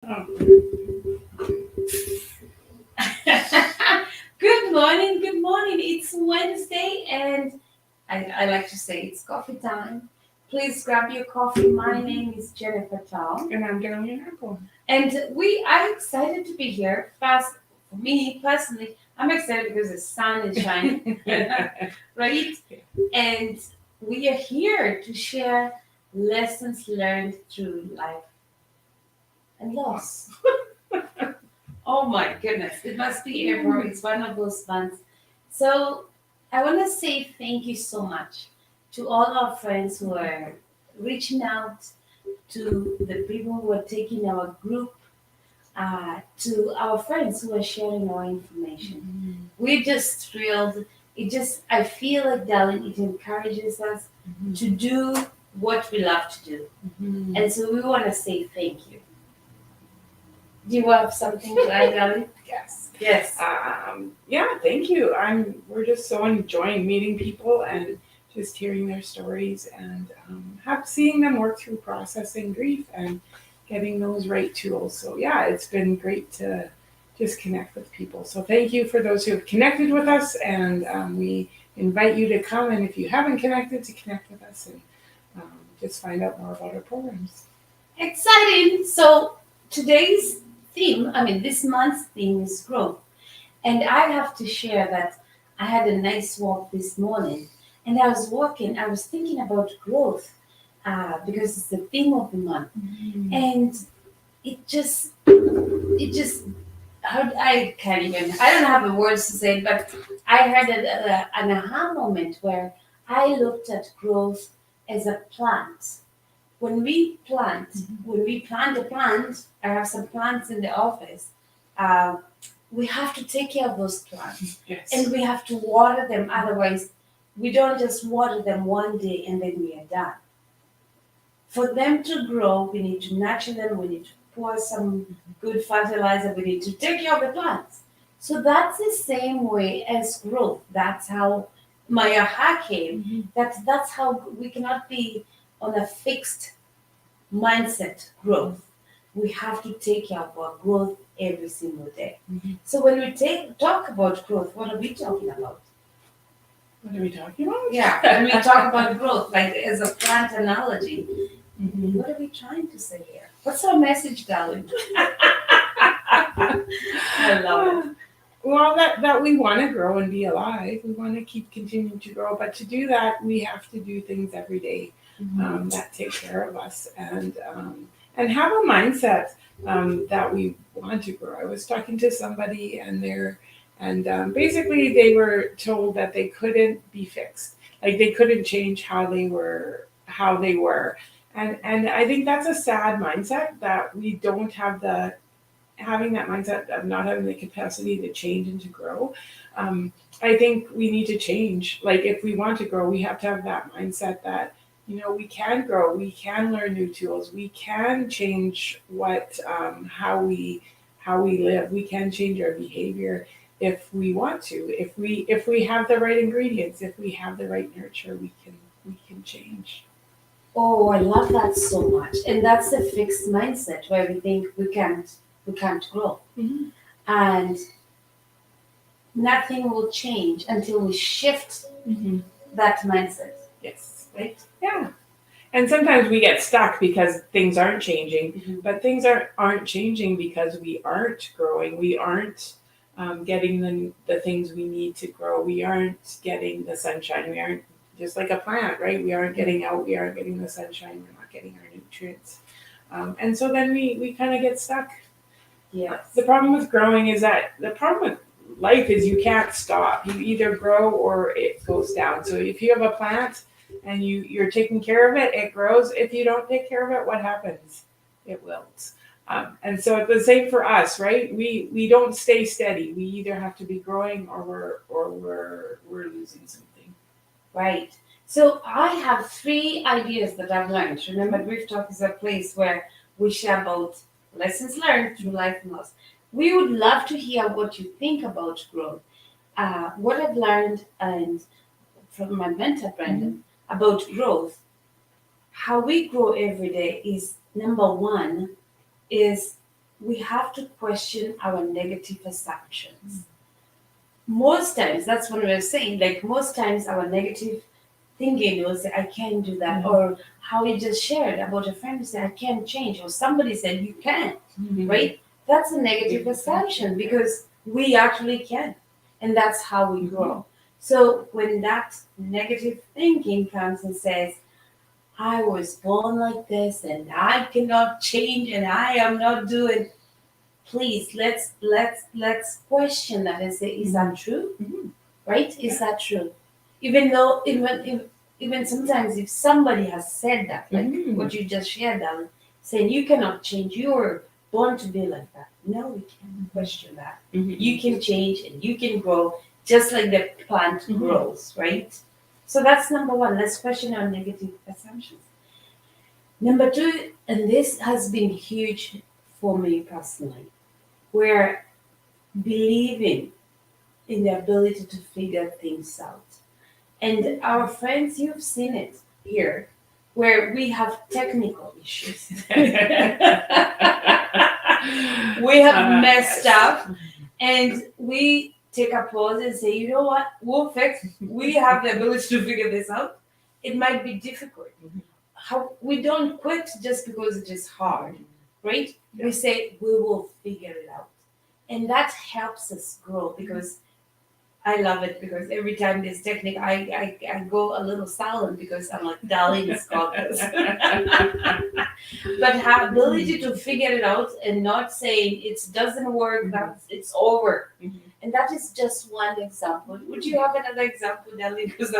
Oh. Good morning, good morning. It's Wednesday, and I like to say it's coffee time. Please grab your coffee. My name is Jennifer Tong, And I'm Darlene Apple. and we are excited to be here. Fast for me personally, I'm excited because the sun is shining, right? And we are here to share lessons learned through life and loss. Oh my goodness, it must be ever. It's one of those months. So I want to say thank you so much to all our friends who are reaching out, to the people who are taking our group, to our friends who are sharing our information. We're just thrilled. I feel like, darling, it encourages us to do what we love to do. And so we want to say thank you. Do you have something to add, darling? Yes. Yes. Yeah, thank you. We're just so enjoying meeting people and just hearing their stories and seeing them work through processing grief and getting those right tools. So yeah, it's been great to just connect with people. So thank you for those who have connected with us, and we invite you to come. And if you haven't connected, to connect with us and just find out more about our programs. Exciting. So today's theme, this month's theme is growth. And I have to share that I had a nice walk this morning. And I was walking, I was thinking about growth because it's the theme of the month. And it just, I can't even, I don't have the words to say it, but I had an aha moment where I looked at growth as a plant. When we plant a plant, I have some plants in the office. Uh, we have to take care of those plants, Yes. and we have to water them. Otherwise, we don't just water them one day and then we are done. For them to grow, we need to nurture them. We need to pour some good fertilizer. We need to take care of the plants. So that's the same way as growth. That's how my aha came. That's how we cannot be on a fixed mindset growth. We have to take care of our growth every single day. So when we talk about growth, what are we talking about? What are we talking about? Yeah, when we talk about growth, like as a plant analogy, what are we trying to say here? What's our message, darling? I love it. Well, that we want to grow and be alive. We want to keep continuing to grow, but to do that, we have to do things every day that take care of us and have a mindset that we want to grow. I was talking to somebody, and basically they were told that they couldn't be fixed, like they couldn't change how they were, and I think that's a sad mindset that we don't have the having that mindset of not having the capacity to change and to grow. I think we need to change. Like if we want to grow, we have to have that mindset that we can grow, we can learn new tools, we can change how we live, we can change our behavior if we want to. If we have the right ingredients, if we have the right nurture, we can change. Oh, I love that so much. And that's the fixed mindset where we think we can't grow. And nothing will change until we shift that mindset, Yes. right? Yeah. And sometimes we get stuck because things aren't changing, but things aren't changing because we aren't growing. We aren't getting the things we need to grow. We aren't getting the sunshine. We aren't just like a plant, right? We aren't getting out. We aren't getting the sunshine. We're not getting our nutrients. And so then we kind of get stuck. Yes. The problem with growing is that the problem with life is you can't stop. You either grow or it goes down. So if you have a plant and you're taking care of it, it grows. If you don't take care of it, what happens? It wilts. And so it's the same for us, right? We don't stay steady. We either have to be growing or we're losing something. Right. So I have 3 ideas that I've learned. Remember, Grief Talk is a place where we share about lessons learned through life and loss. We would love to hear what you think about growth. What I've learned and from my mentor Brendan about growth, how we grow every day is number one is we have to question our negative assumptions. Most times, that's what we're saying, like most times our negative thinking will say, I can't do that. Or how we just shared about a friend who said, I can't change. Or somebody said, you can't, right? That's a negative assumption because we actually can. And that's how we grow. So when that negative thinking comes and says, I was born like this and I cannot change and I am not doing, please let's question that and say, is that true? Right? Is that true? Even though even sometimes if somebody has said that, like what you just shared, Alan, saying you cannot change, you were born to be like that. No, we can't question that. You can change and you can grow just like the plant grows, right? So that's number one. Let's question our negative assumptions. Number two, and this has been huge for me personally, where believing in the ability to figure things out. And our friends, you've seen it here, where we have technical issues. We have messed up, and we take a pause and say, you know what, we'll fix it. We have the ability to figure this out. It might be difficult. How we don't quit just because it is hard, right? We say we will figure it out. And that helps us grow because I love it because every time this technique, I go a little silent because I'm like, darling, it's got this. But have ability to figure it out and not saying it doesn't work, that's it's over. And that is just one example. Would you have another example, darling? Because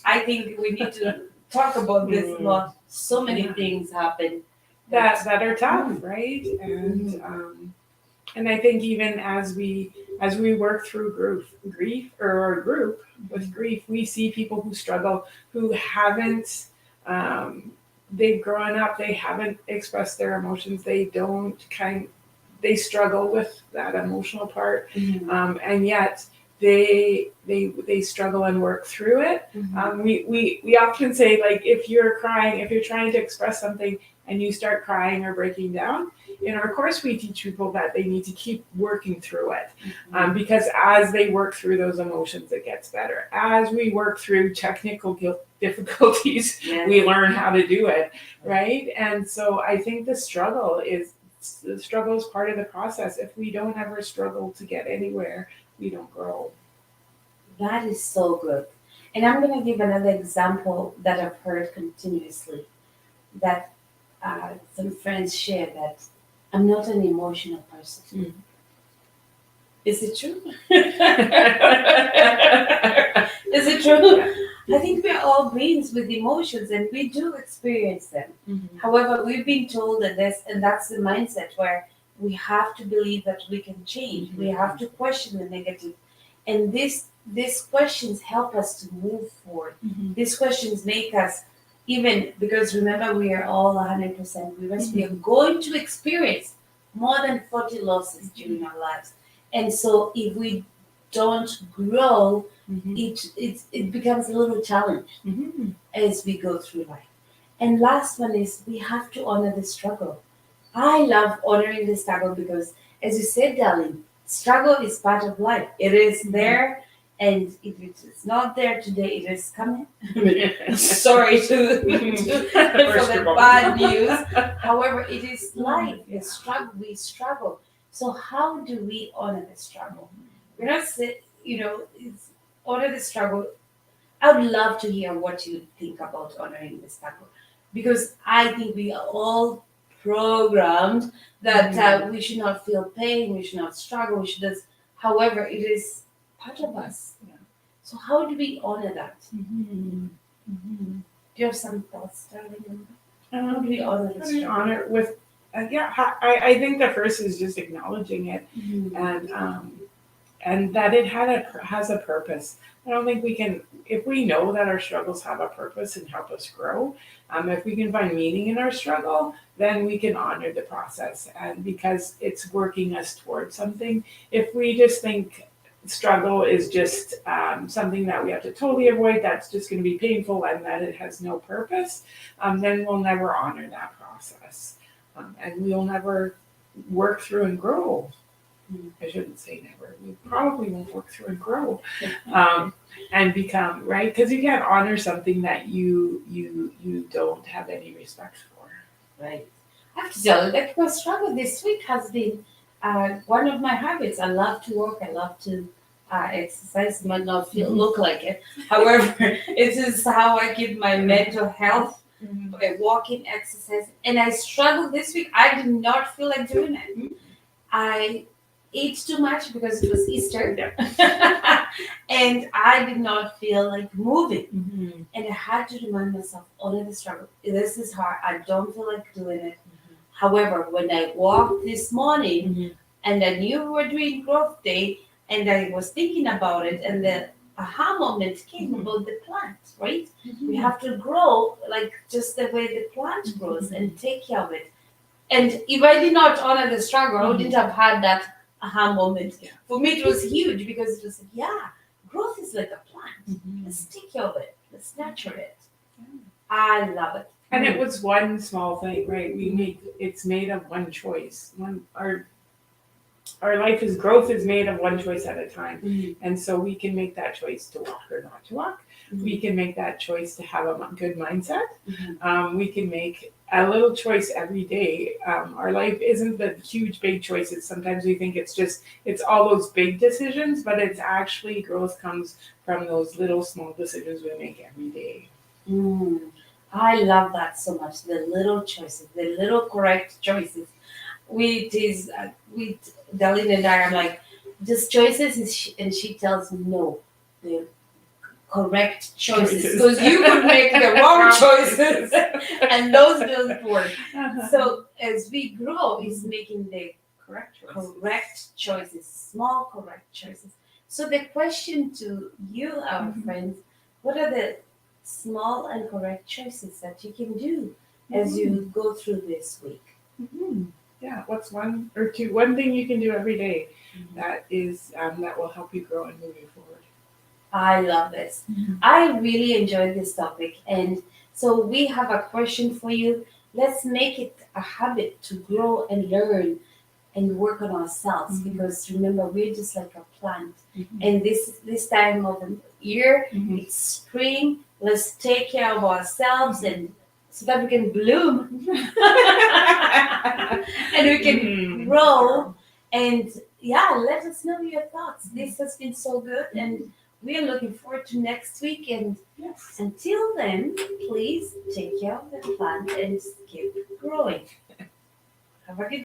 I think we need to talk about this a lot. So many things happen that are tough, right? And I think even as we work through grief or a group with grief, we see people who struggle, who haven't, they've grown up, they haven't expressed their emotions, they struggle with that emotional part, and yet they struggle and work through it. We often say, like, if you're crying, if you're trying to express something and you start crying or breaking down, in our course we teach people that they need to keep working through it, because as they work through those emotions, it gets better. As we work through technical difficulties, we learn how to do it, right? And so I think the struggle is part of the process. If we don't ever struggle to get anywhere, we don't grow. That is so good. And I'm going to give another example that I've heard continuously, that some friends share, that I'm not an emotional person. Is it true? Is it true? I think we're all beings with emotions and we do experience them. However, we've been told that and that's the mindset where we have to believe that we can change. We have to question the negative. And these questions help us to move forward. These questions make us, even because remember, we are all 100% we are going to experience more than 40 losses during our lives. And so if we don't grow, it becomes a little challenge as we go through life. And last one is we have to honor the struggle. I love honoring the struggle because, as you said, darling, struggle is part of life. It is there. And if it's not there today, it is coming. Sorry for the bad news. However, it is life. We struggle. So how do we honor the struggle? We're not saying, it's honor the struggle. I would love to hear what you think about honoring the struggle, because I think we are all programmed that we should not feel pain, we should not struggle, we should just. However, it is part of us. So how do we honor that? Do you have some thoughts, darling? How do we honor the struggle? Honor with, I think the first is just acknowledging it, and that it has a purpose. I don't think we can, if we know that our struggles have a purpose and help us grow, if we can find meaning in our struggle, then we can honor the process, and because it's working us towards something. If we just think struggle is just something that we have to totally avoid, that's just going to be painful and that it has no purpose, then we'll never honor that process, and we'll never work through and grow. Mm. I shouldn't say never. We probably won't work through and grow, and become right, because you can't honor something that you don't have any respect for. Right. I have to tell you, like my struggle this week has been one of my habits. I love to walk. I love to exercise. Might not look like it. However, it is how I keep my mental health by walking, exercise. And I struggled this week. I did not feel like doing it. I ate too much because it was Easter, and I did not feel like moving. And I had to remind myself, honor the struggle. This is hard. I don't feel like doing it. However, when I walked this morning and I knew we were doing growth day and I was thinking about it and the aha moment came about the plant, right? We have to grow like just the way the plant grows and take care of it. And if I did not honor the struggle, I wouldn't have had that aha moment. Yeah. For me, it was huge because it was like, yeah, growth is like a plant. Let's take care of it. Let's nurture it. I love it. And it was one small thing, right? It's made of one choice. Our life is growth is made of one choice at a time. And so we can make that choice to walk or not to walk. We can make that choice to have a good mindset. We can make a little choice every day. Our life isn't the huge, big choices. Sometimes we think it's all those big decisions, but it's actually growth comes from those little, small decisions we make every day. I love that so much. The little choices, the little correct choices. With Darlene and I, I'm like, just choices, and she tells me no, the correct choices, because you could make the wrong choices, and those don't work. So as we grow, is making the correct choices, small correct choices. So the question to you, our friends, what are the small and correct choices that you can do as you go through this week? Yeah, what's one thing you can do every day that is that will help you grow and move you forward? I love this. I really enjoyed this topic, and so we have a question for you. Let's make it a habit to grow and learn and work on ourselves, because remember, we're just like a plant. And this time of the year, it's spring. Let's take care of ourselves and so that we can bloom and we can grow. And let us know your thoughts. This has been so good, and we are looking forward to next week. And until then, please take care of the plant and keep growing. Have a good